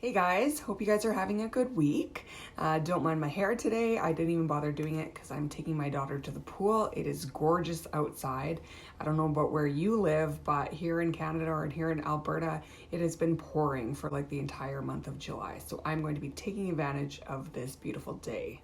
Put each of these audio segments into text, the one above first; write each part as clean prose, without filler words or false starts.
Hey guys, hope you guys are having a good week. Don't mind my hair today. I didn't even bother doing it because I'm taking my daughter to the pool. It is gorgeous outside. I don't know about where you live, but here in Canada or here in Alberta, it has been pouring for like the entire month of July. So I'm going to be taking advantage of this beautiful day.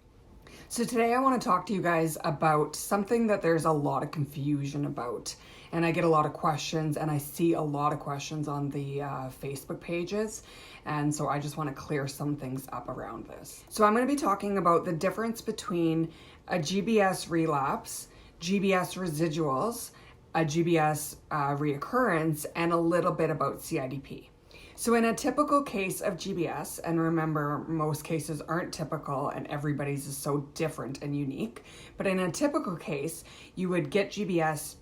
So today I want to talk to you guys about something that there's a lot of confusion about. And I get a lot of questions and I see a lot of questions on the Facebook pages. And so I just want to clear some things up around this. So I'm going to be talking about the difference between a GBS relapse, GBS residuals, a GBS reoccurrence, and a little bit about CIDP. So in a typical case of GBS, and remember, most cases aren't typical and everybody's is so different and unique, but in a typical case, you would get GBS,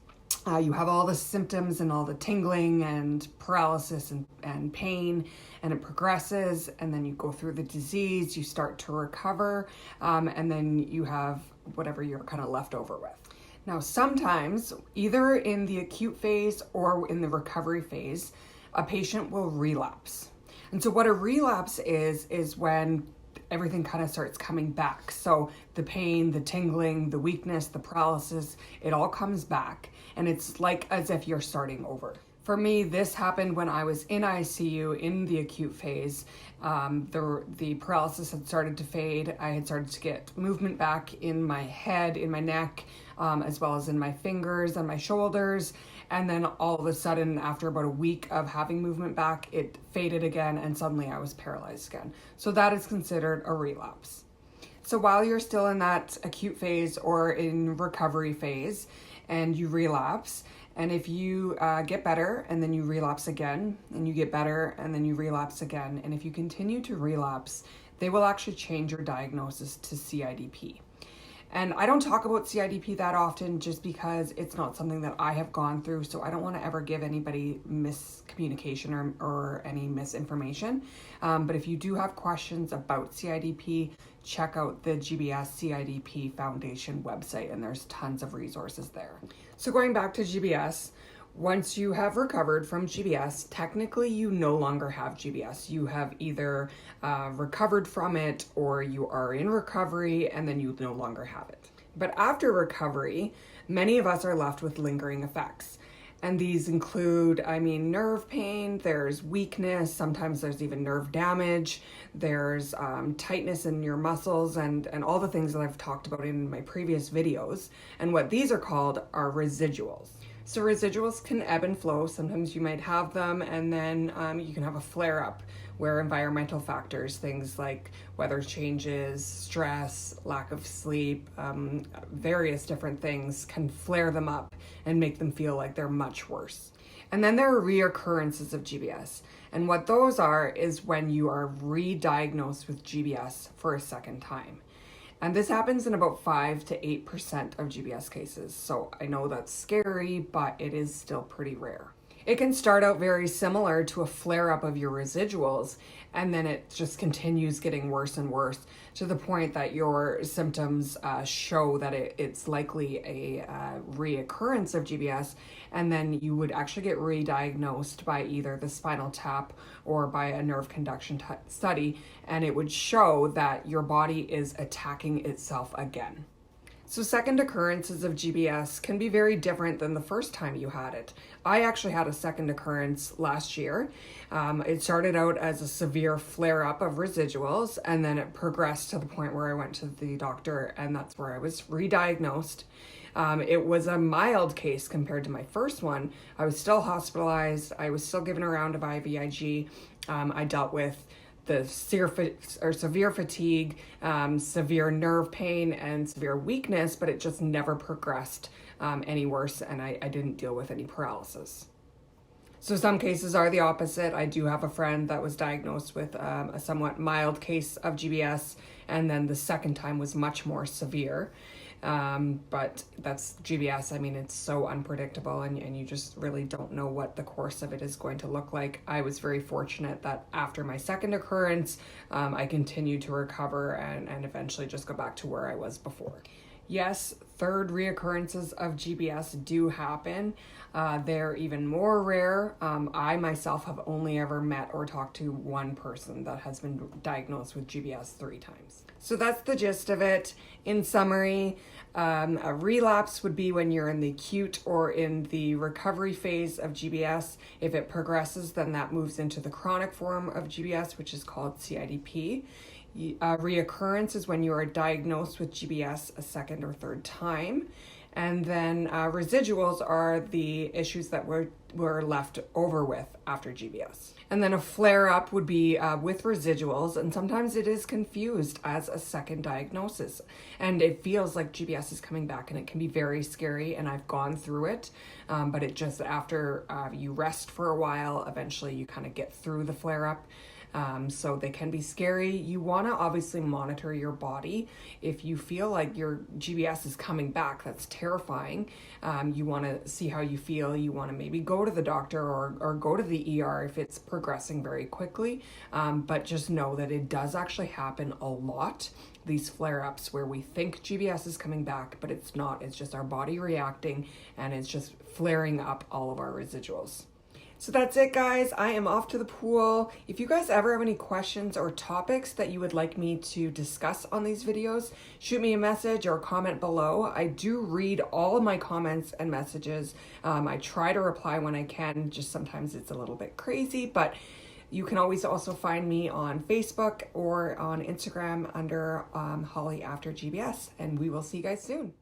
you have all the symptoms and all the tingling and paralysis and pain, and it progresses, and then you go through the disease, you start to recover, and then you have whatever you're kind of left over with. Now, sometimes, either in the acute phase or in the recovery phase, a patient will relapse. And so what a relapse is when everything kind of starts coming back. So the pain, the tingling, the weakness, the paralysis, it all comes back. And it's like as if you're starting over. For me, this happened when I was in ICU in the acute phase. The paralysis had started to fade. I had started to get movement back in my head, in my neck, as well as in my fingers and my shoulders. And then all of a sudden, after about a week of having movement back, it faded again and suddenly I was paralyzed again. So that is considered a relapse. So while you're still in that acute phase or in recovery phase and you relapse, and if you get better and then you relapse again, and you get better and then you relapse again, and if you continue to relapse, they will actually change your diagnosis to CIDP. And I don't talk about CIDP that often just because it's not something that I have gone through, so I don't want to ever give anybody miscommunication or any misinformation. But if you do have questions about CIDP, check out the GBS CIDP Foundation website, and there's tons of resources there. So going back to GBS, once you have recovered from GBS, technically you no longer have GBS. You have either recovered from it or you are in recovery and then you no longer have it. But after recovery, many of us are left with lingering effects. And these include, nerve pain, there's weakness, sometimes there's even nerve damage, there's tightness in your muscles and all the things that I've talked about in my previous videos. And what these are called are residuals. So residuals can ebb and flow. Sometimes you might have them and then you can have a flare-up where environmental factors, things like weather changes, stress, lack of sleep, various different things can flare them up and make them feel like they're much worse. And then there are reoccurrences of GBS. And what those are is when you are re-diagnosed with GBS for a second time. And this happens in about 5 to 8% of GBS cases. So I know that's scary, but it is still pretty rare. It can start out very similar to a flare-up of your residuals, and then it just continues getting worse and worse to the point that your symptoms show that it's likely a reoccurrence of GBS, and then you would actually get re-diagnosed by either the spinal tap or by a nerve conduction study, and it would show that your body is attacking itself again. So second occurrences of GBS can be very different than the first time you had it. I actually had a second occurrence last year. It started out as a severe flare-up of residuals, and then it progressed to the point where I went to the doctor, and that's where I was re-diagnosed. It was a mild case compared to my first one. I was still hospitalized. I was still given a round of IVIG. I dealt with the severe fatigue, severe nerve pain, and severe weakness, but it just never progressed any worse, and I didn't deal with any paralysis. So some cases are the opposite. I do have a friend that was diagnosed with a somewhat mild case of GBS, and then the second time was much more severe. But that's GBS. It's so unpredictable and you just really don't know what the course of it is going to look like. I was very fortunate that after my second occurrence, I continued to recover and eventually just go back to where I was before. Yes, third reoccurrences of GBS do happen. They're even more rare. I myself have only ever met or talked to one person that has been diagnosed with GBS 3 times. So that's the gist of it. In summary, a relapse would be when you're in the acute or in the recovery phase of GBS. If it progresses, then that moves into the chronic form of GBS, which is called CIDP. Reoccurrence is when you are diagnosed with GBS a second or third time. And then residuals are the issues that we're left over with after GBS. And then a flare-up would be with residuals, and sometimes it is confused as a second diagnosis. And it feels like GBS is coming back, and it can be very scary, and I've gone through it. But it just, after you rest for a while, eventually you kind of get through the flare-up. So they can be scary. You want to obviously monitor your body. If you feel like your GBS is coming back, that's terrifying. You want to see how you feel. You want to maybe go to the doctor or go to the ER if it's progressing very quickly. But just know that it does actually happen a lot. These flare-ups where we think GBS is coming back, but it's not. It's just our body reacting, and it's just flaring up all of our residuals. So that's it, guys. I am off to the pool. If you guys ever have any questions or topics that you would like me to discuss on these videos, shoot me a message or comment below. I do read all of my comments and messages. I try to reply when I can. Just sometimes it's a little bit crazy, but you can always also find me on Facebook or on Instagram under Holly After GBS, and we will see you guys soon.